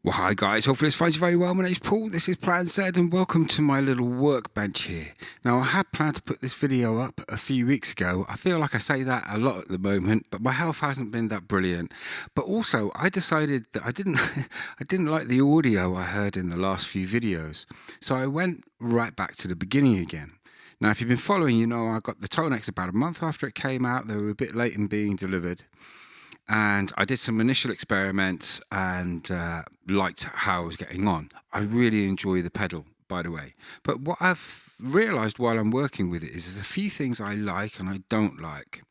Well, hi guys, hopefully this finds you very well. My name's Paul, this is Plan Zed, and welcome to my little workbench here. Now, I had planned to put this video up a few weeks ago. I feel like I say that a lot at the moment, but my health hasn't been that brilliant. But also, I decided that I didn't like the audio I heard in the last few videos. So I went right back to the beginning again. Now, if you've been following, you know I got the ToneX about a month after it came out. They were a bit late in being delivered. And I did some initial experiments and liked how I was getting on. I really enjoy the pedal, by the way. But what I've realized while I'm working with it is there's a few things I like and I don't like.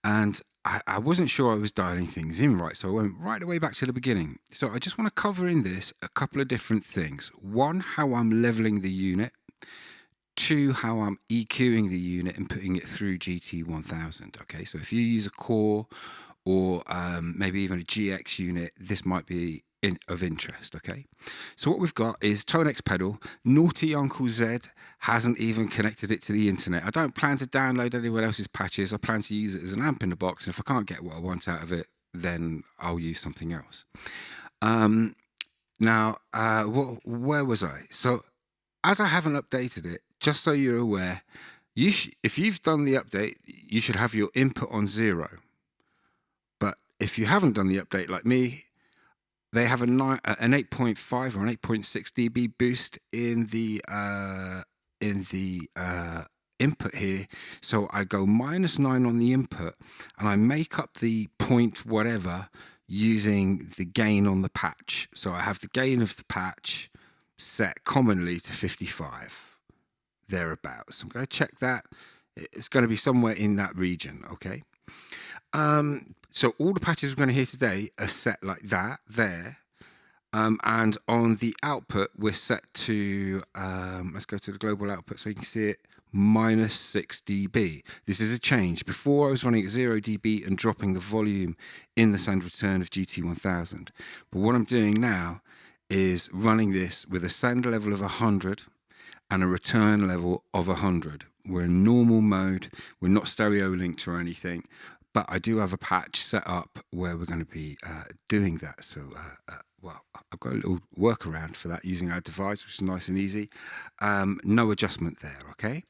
And I wasn't sure I was dialing things in right, so I went right away back to the beginning. So I just want to cover in this a couple of different things. One, how I'm leveling the unit. Two, how I'm EQing the unit and putting it through GT-1000. Okay, so if you use a core or maybe even a GX unit, this might be of interest, okay? So what we've got is ToneX pedal. Naughty Uncle Zed hasn't even connected it to the internet. I don't plan to download anyone else's patches. I plan to use it as an amp in the box, and if I can't get what I want out of it, then I'll use something else. Now, where was I? So as I haven't updated it, just so you're aware, if you've done the update, you should have your input on 0. But if you haven't done the update like me, they have an 8.5 or an 8.6 dB boost in the input here. So I go -9 on the input, and I make up the point whatever using the gain on the patch. So I have the gain of the patch set commonly to 55, thereabouts. I'm going to check that. It's going to be somewhere in that region, okay? So all the patches we're going to hear today are set like that there. And on the output, we're set to, let's go to the global output so you can see it, -6 dB. This is a change. Before I was running at 0 dB and dropping the volume in the send return of GT-1000. But what I'm doing now is running this with a send level of 100 and a return level of 100. We're in normal mode. We're not stereo linked or anything, but I do have a patch set up where we're going to be doing that. So, well, I've got a little workaround for that using our device, which is nice and easy. No adjustment there, okay?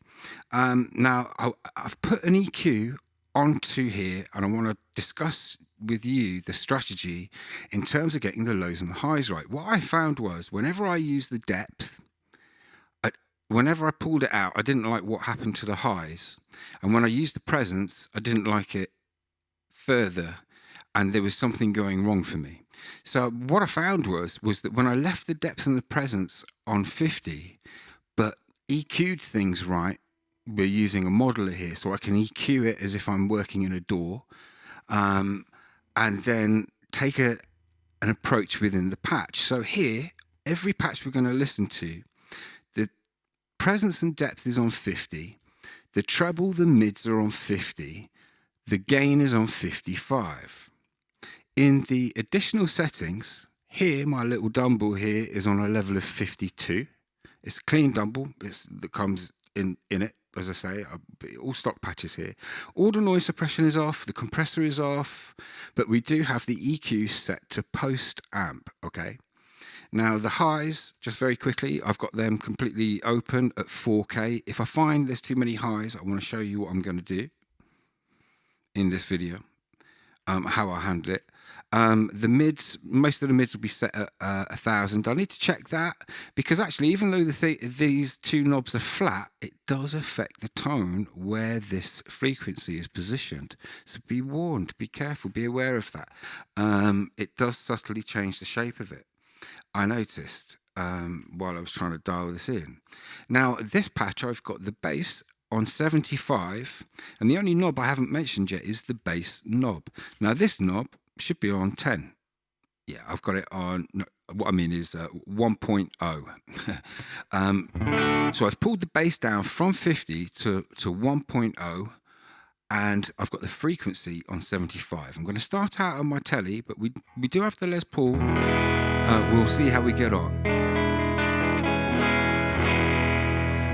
Now, I've put an EQ onto here, and I want to discuss with you the strategy in terms of getting the lows and the highs right. What I found was whenever I use the depth, whenever I pulled it out, I didn't like what happened to the highs. And when I used the presence, I didn't like it further. And there was something going wrong for me. So what I found was that when I left the depth and the presence on 50, but EQ'd things right, we're using a modeler here, so I can EQ it as if I'm working in a DAW, and then take an approach within the patch. So here, every patch we're going to listen to, the presence and depth is on 50, the treble, the mids are on 50, the gain is on 55. In the additional settings, here, my little Dumble here is on a level of 52. It's a clean Dumble that comes in it, as I say, all stock patches here. All the noise suppression is off, the compressor is off, but we do have the EQ set to post amp, okay? Now, the highs, just very quickly, I've got them completely open at 4K. If I find there's too many highs, I want to show you what I'm going to do in this video, how I handle it. The mids, most of the mids will be set at 1000. I need to check that because actually, even though these two knobs are flat, it does affect the tone where this frequency is positioned. So be warned, be careful, be aware of that. It does subtly change the shape of it. I noticed while I was trying to dial this in. Now, this patch, I've got the bass on 75, and the only knob I haven't mentioned yet is the bass knob. Now, this knob should be on 10. Yeah, I've got it on, what I mean is 1.0. So I've pulled the bass down from 50 to 1.0, and I've got the frequency on 75. I'm going to start out on my Tele, but we do have the Les Paul. We'll see how we get on.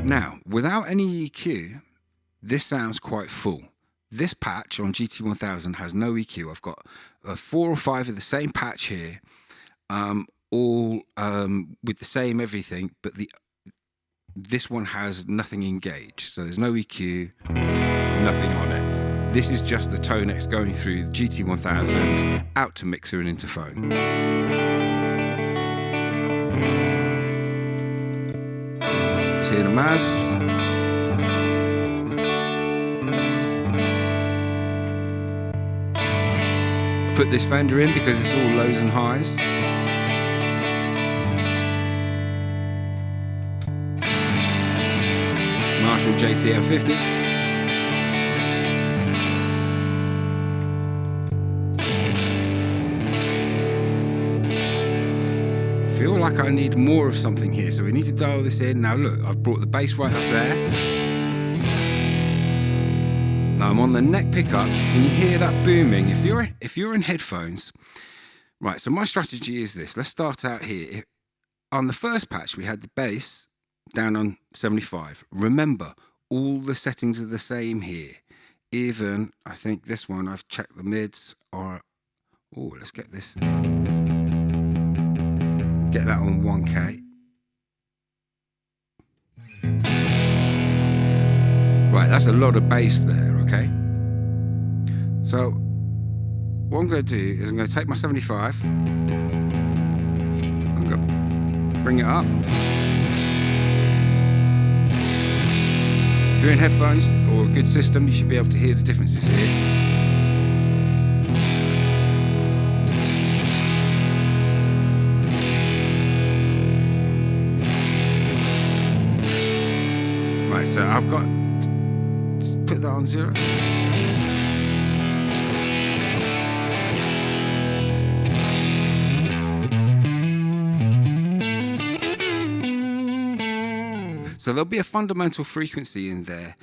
Now, without any EQ, this sounds quite full. This patch on GT-1000 has no EQ. I've got 4 or 5 of the same patch here, all with the same everything, but this one has nothing engaged. So there's no EQ, nothing on it. This is just the Tonex going through the GT-1000 out to mixer and into phone. Let's hear the Maz. I put this Fender in because it's all lows and highs. Marshall JT-1050. Feel like I need more of something here, so we need to dial this in. Now look, I've brought the bass right up there. Now I'm on the neck pickup. Can you hear that booming? If you're in headphones, right? So my strategy is this. Let's start out here. On the first patch, we had the bass down on 75. Remember, all the settings are the same here. Even, I think this one, I've checked the mids are, oh, let's get this. Get that on 1K. Right, that's a lot of bass there, okay? So, what I'm going to do is I'm going to take my 75. I'm going to bring it up. If you're in headphones or a good system, you should be able to hear the differences here. Right, so I've got to put that on 0. So there'll be a fundamental frequency in there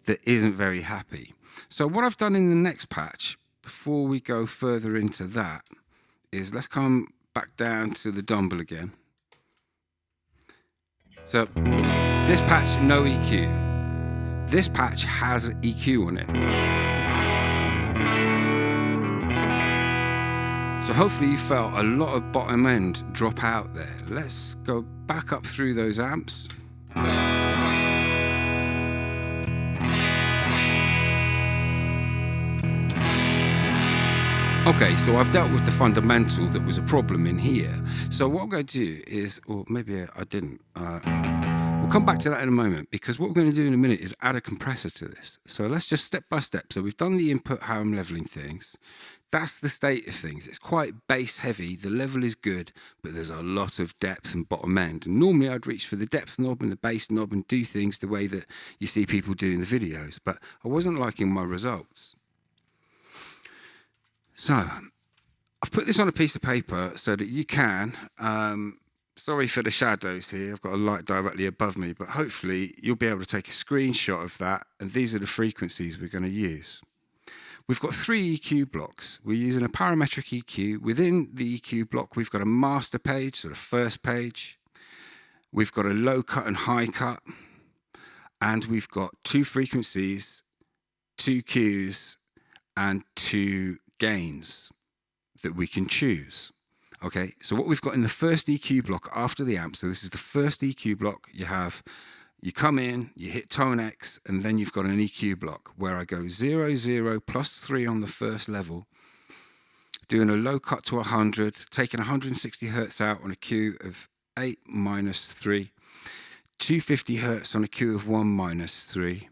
that isn't very happy. So what I've done in the next patch, before we go further into that, is let's come back down to the Dumble again. So this patch, no EQ. This patch has EQ on it. So hopefully you felt a lot of bottom end drop out there. Let's go back up through those amps. Okay, so I've dealt with the fundamental that was a problem in here. So what I'm going to do is, or maybe I didn't, we'll come back to that in a moment, because what we're going to do in a minute is add a compressor to this. So let's just step by step. So we've done the input, how I'm leveling things. That's the state of things. It's quite bass heavy. The level is good, but there's a lot of depth and bottom end. And normally I'd reach for the depth knob and the bass knob and do things the way that you see people do in the videos, but I wasn't liking my results. So I've put this on a piece of paper so that you can, sorry for the shadows here, I've got a light directly above me, but hopefully you'll be able to take a screenshot of that, and these are the frequencies we're going to use. We've got 3 EQ blocks. We're using a parametric EQ. Within the EQ block, we've got a master page, so the first page. We've got a low cut and high cut. And we've got 2 frequencies, 2 Qs, and 2 gains that we can choose. Okay, so what we've got in the first EQ block after the amp, so this is the first EQ block, you come in, you hit Tonex, and then you've got an EQ block where I go 0, 0, plus 3 on the first level, doing a low cut to 100, taking 160 hertz out on a Q of 8 minus 3, 250 hertz on a Q of 1 minus 3,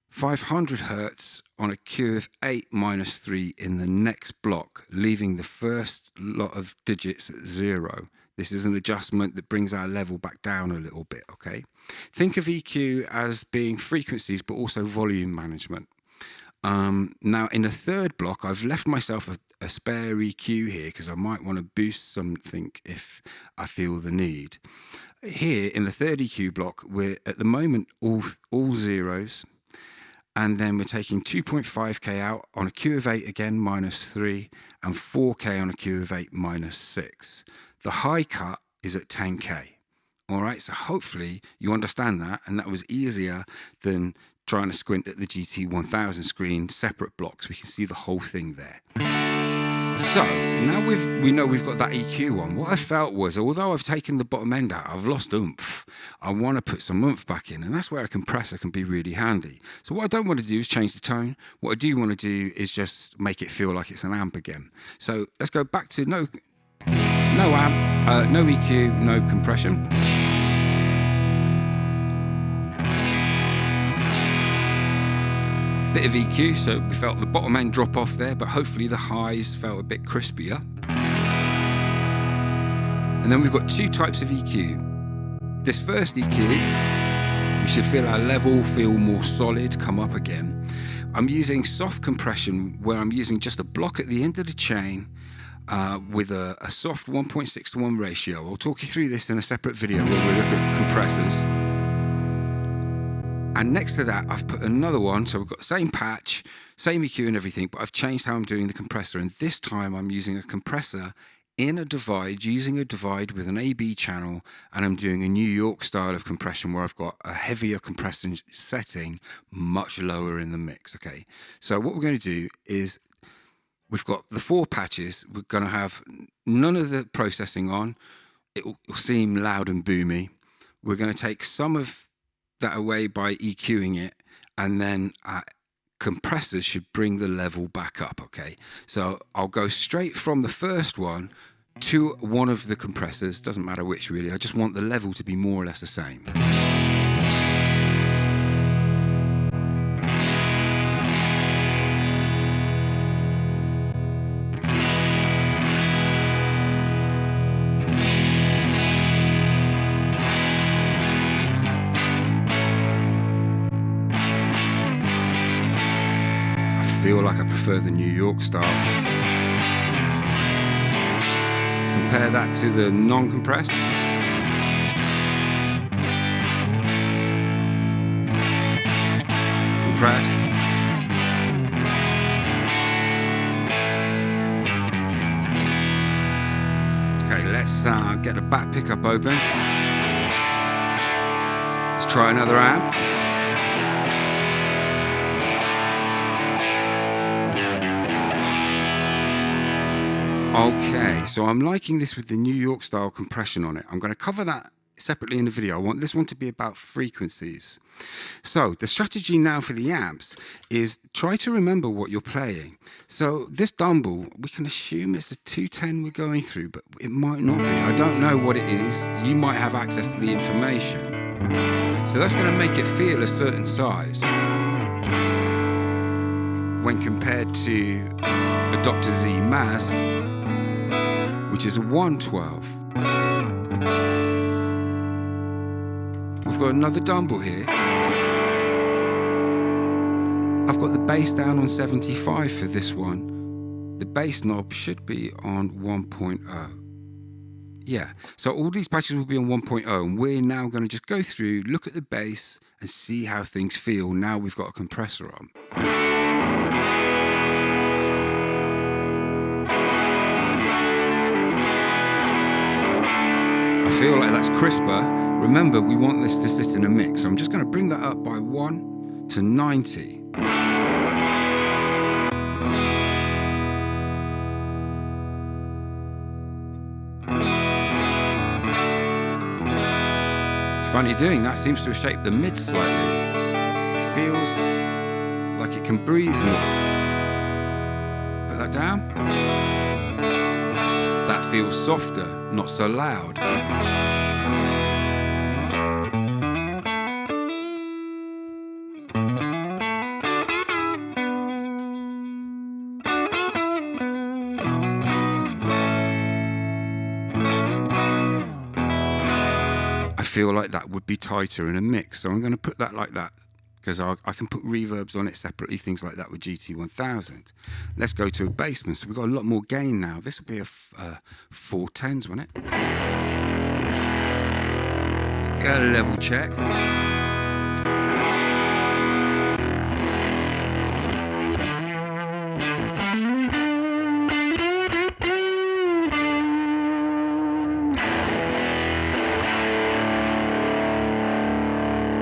500 hertz on a Q of 8 minus 3 in the next block, leaving the first lot of digits at 0. This is an adjustment that brings our level back down a little bit, okay? Think of EQ as being frequencies, but also volume management. Now, in the third block, I've left myself a spare EQ here because I might want to boost something if I feel the need. Here, in the third EQ block, we're at the moment all zeros. And then we're taking 2.5K out on a Q of 8 again, minus 3, and 4K on a Q of 8, minus 6. The high cut is at 10K. All right, so hopefully you understand that, and that was easier than trying to squint at the GT-1000 screen, separate blocks. We can see the whole thing there. So now we know we've got that EQ on. What I felt was, although I've taken the bottom end out, I've lost oomph. I want to put some oomph back in, and that's where a compressor can be really handy. So what I don't want to do is change the tone. What I do want to do is just make it feel like it's an amp again. So let's go back to no amp, no EQ, no compression. Bit of EQ, so we felt the bottom end drop off there, but hopefully the highs felt a bit crispier. And then we've got two types of EQ. This first EQ, we should feel our level feel more solid, come up again. I'm using soft compression, where I'm using just a block at the end of the chain with a soft 1.6:1 ratio. I'll talk you through this in a separate video where we look at compressors. And next to that, I've put another one. So we've got the same patch, same EQ and everything, but I've changed how I'm doing the compressor. And this time I'm using a compressor in a divide, using a divide with an AB channel. And I'm doing a New York style of compression where I've got a heavier compression setting, much lower in the mix. Okay. So what we're going to do is we've got the 4 patches. We're going to have none of the processing on. It will seem loud and boomy. We're going to take some of that away by EQing it, and then compressors should bring the level back up. Okay, so I'll go straight from the first one to one of the compressors, doesn't matter which really. I just want the level to be more or less the same. I feel like I prefer the New York style. Compare that to the non-compressed. Compressed. Okay, let's get the back pickup open. Let's try another amp. Okay, so I'm liking this with the New York style compression on it. I'm going to cover that separately in the video. I want this one to be about frequencies. So the strategy now for the amps is try to remember what you're playing. So this Dumble, we can assume it's a 210 we're going through, but it might not be. I don't know what it is. You might have access to the information. So that's going to make it feel a certain size when compared to a Dr. Z Maz, which is a 112. We've got another Dumble here. I've got the bass down on 75 for this one. The bass knob should be on 1.0. Yeah, so all these patches will be on 1.0, and we're now going to just go through, look at the bass, and see how things feel now we've got a compressor on. I feel like that's crisper. Remember, we want this to sit in a mix. So I'm just going to bring that up by 1 to 90. It's funny doing that. Seems to have shaped the mid slightly. It feels like it can breathe more. Put that down. That feels softer, not so loud. I feel like that would be tighter in a mix, so I'm going to put that like that, because I can put reverbs on it separately, things like that with GT-1000. Let's go to a Bassman. So we've got a lot more gain now. This will be a 410s, won't it? Let's get a level check.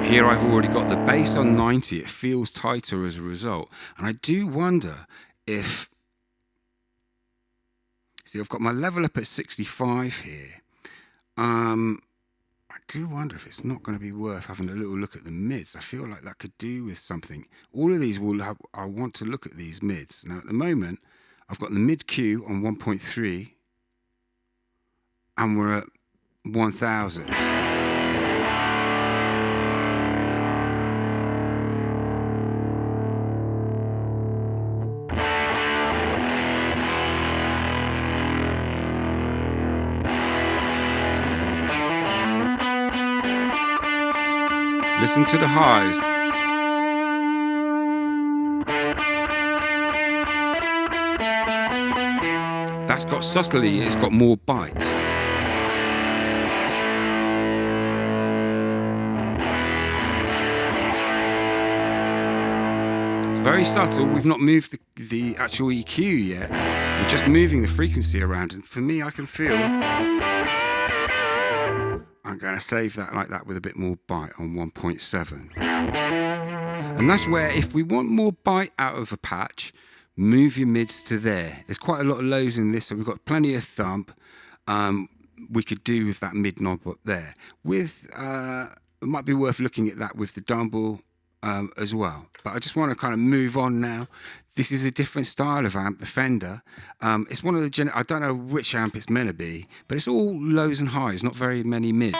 Here I've already got the bass on 90, it feels tighter as a result. And I do wonder if frequency. I've got my level up at 65 here. I do wonder if it's not going to be worth having a little look at the mids. I feel like that could do with something. All of these will have, I want to look at these mids. Now at the moment, I've got the mid Q on 1.3 and we're at 1000. Listen to the highs. That's got subtly, it's got more bite. It's very subtle. We've not moved the actual EQ yet. We're just moving the frequency around. And for me, I can feel I'm going to save that like that with a bit more bite on 1.7. And that's where, if we want more bite out of a patch, move your mids to there. There's quite a lot of lows in this, so we've got plenty of thump. We could do with that mid knob up there. With it might be worth looking at that with the Dumble as well. But I just want to kind of move on now. This is a different style of amp, the Fender. It's one of the, I don't know which amp it's meant to be, but it's all lows and highs, not very many mids.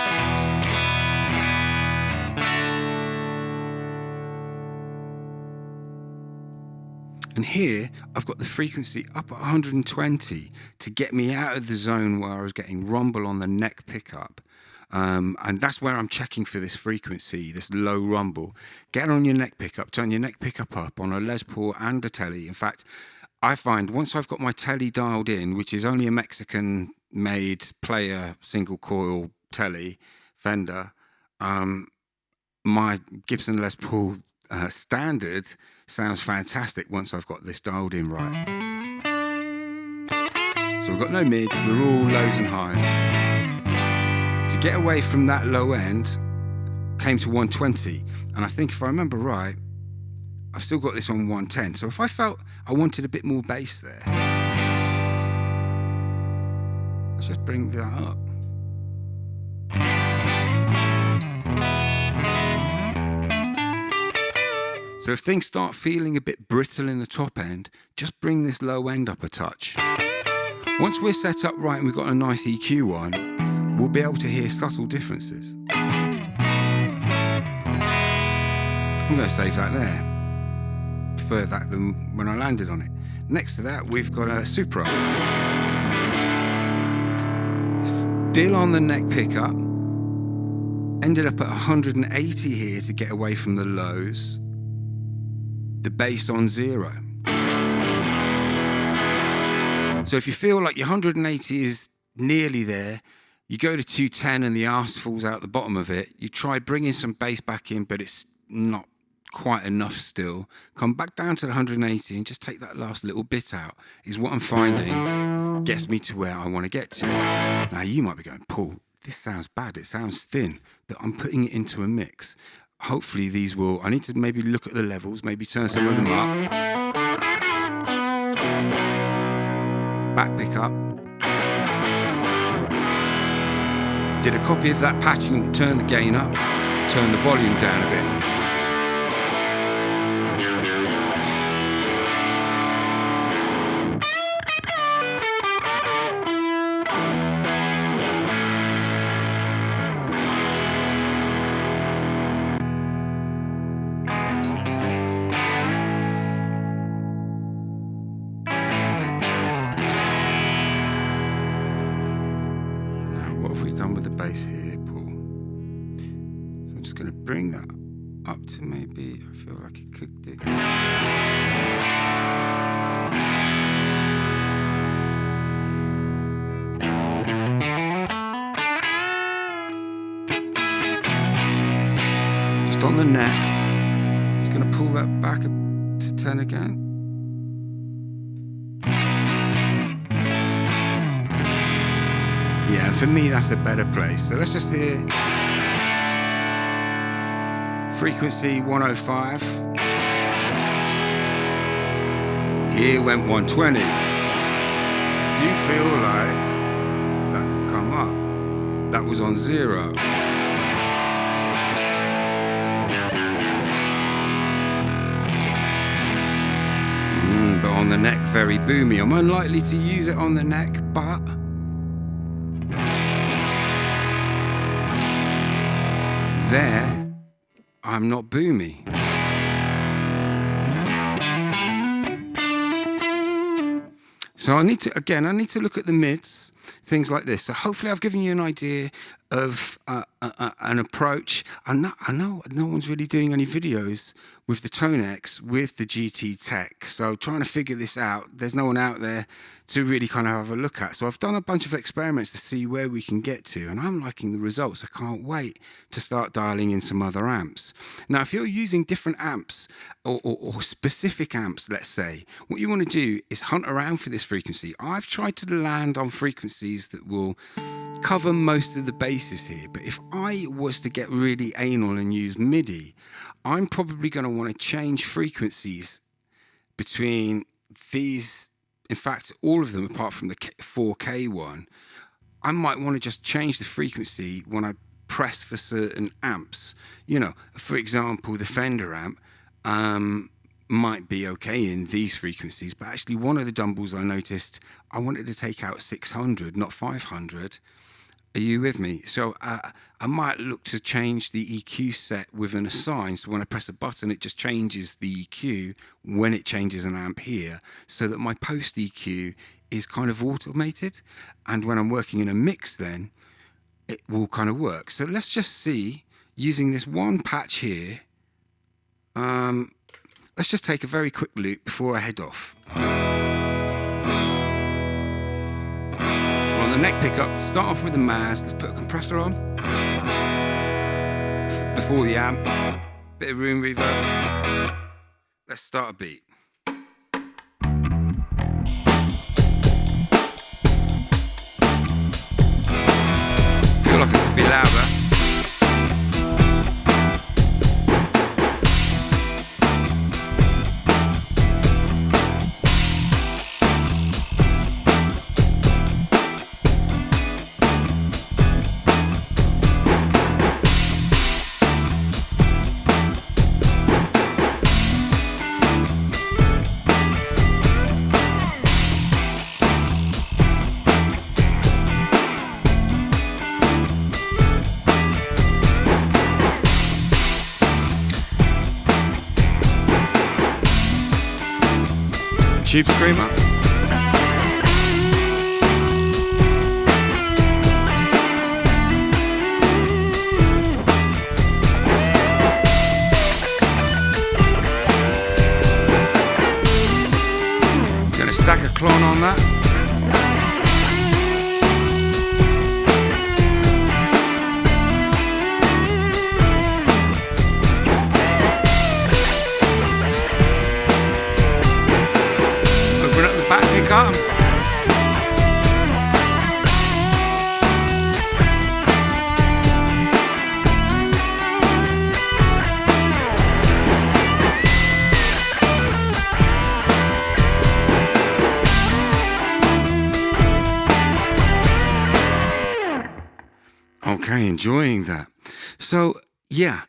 And here, I've got the frequency up at 120 to get me out of the zone where I was getting rumble on the neck pickup. And that's where I'm checking for this frequency, this low rumble. Get on your neck pickup, turn your neck pickup up on a Les Paul and a Tele. In fact, I find once I've got my Tele dialed in, which is only a Mexican-made player single coil Tele Fender, my Gibson Les Paul standard sounds fantastic once I've got this dialed in right. So we've got no mids, we're all lows and highs. To get away from that low end, came to 120, and I think if I remember right, I've still got this on 110. So if I felt I wanted a bit more bass there, let's just bring that up. So if things start feeling a bit brittle in the top end, just bring this low end up a touch. Once we're set up right and we've got a nice EQ on, we'll be able to hear subtle differences. I'm going to save that there. Prefer that than when I landed on it. Next to that, we've got a Supro. Still on the neck pickup. Ended up at 180 here to get away from the lows. The bass on 0. So if you feel like your 180 is nearly there, you go to 210 and the arse falls out the bottom of it. You try bringing some bass back in, but it's not quite enough still. Come back down to the 180 and just take that last little bit out, is what I'm finding gets me to where I want to get to. Now you might be going, Paul, this sounds bad, it sounds thin, but I'm putting it into a mix. Hopefully these will, I need to maybe look at the levels, maybe turn some of them up. Back pickup. Did a copy of that patch and turn the gain up, turn the volume down a bit. Here, Paul. So I'm just going to bring that up to maybe, I feel like it could do. Just on the neck. Just going to pull that back up to 10 again. Yeah, for me that's a better place. So let's just hear frequency 105. Here went 120. do feel like that could come up. That was on 0. But on the neck, very boomy. I'm unlikely to use it on the neck, but there, I'm not boomy. So I need to look at the mids, things like this. So hopefully I've given you an idea of an approach. I know no one's really doing any videos with the ToneX, with the GT tech. So trying to figure this out, there's no one out there to really kind of have a look at. So I've done a bunch of experiments to see where we can get to, and I'm liking the results. I can't wait to start dialing in some other amps. Now, if you're using different amps or specific amps, let's say, what you want to do is hunt around for this frequency. I've tried to land on frequencies that will cover most of the bases here, but if I was to get really anal and use MIDI, I'm probably going to want to change frequencies between these. In fact, all of them apart from the 4K one. I might want to just change the frequency when I press for certain amps. You know, for example, the Fender amp might be okay in these frequencies, but actually one of the Dumbles I noticed, I wanted to take out 600, not 500. Are you with me? So I might look to change the EQ set with an assign. So when I press a button, it just changes the EQ when it changes an amp here, so that my post EQ is kind of automated. And when I'm working in a mix, then it will kind of work. So let's just see, using this one patch here, let's just take a very quick loop before I head off. On the neck pickup, start off with the Maz. Let's put a compressor on before the amp, bit of room reverb. Let's start a beat. Feel like it could be louder. Tube Screamer. Gonna stack a clone on that. Pickup. Okay, enjoying that. So yeah,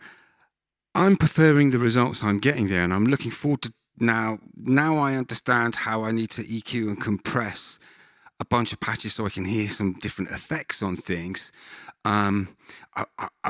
I'm preferring the results I'm getting there, and I'm looking forward to now I understand how I need to EQ and compress a bunch of patches so I can hear some different effects on things. I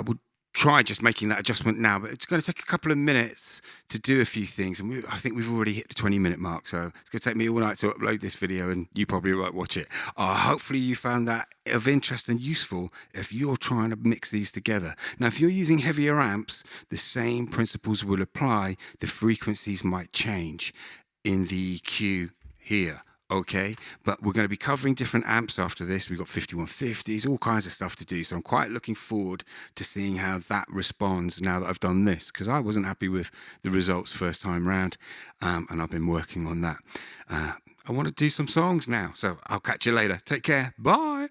would try just making that adjustment now, but it's going to take a couple of minutes to do a few things, and I think we've already hit the 20-minute mark, so it's going to take me all night to upload this video, and you probably won't watch it. Hopefully you found that of interest and useful if you're trying to mix these together. Now, if you're using heavier amps, the same principles will apply. The frequencies might change in the EQ here. Okay, but we're going to be covering different amps after this. We've got 5150s, all kinds of stuff to do. So I'm quite looking forward to seeing how that responds now that I've done this, because I wasn't happy with the results first time round, and I've been working on that. I want to do some songs now, so I'll catch you later. Take care. Bye.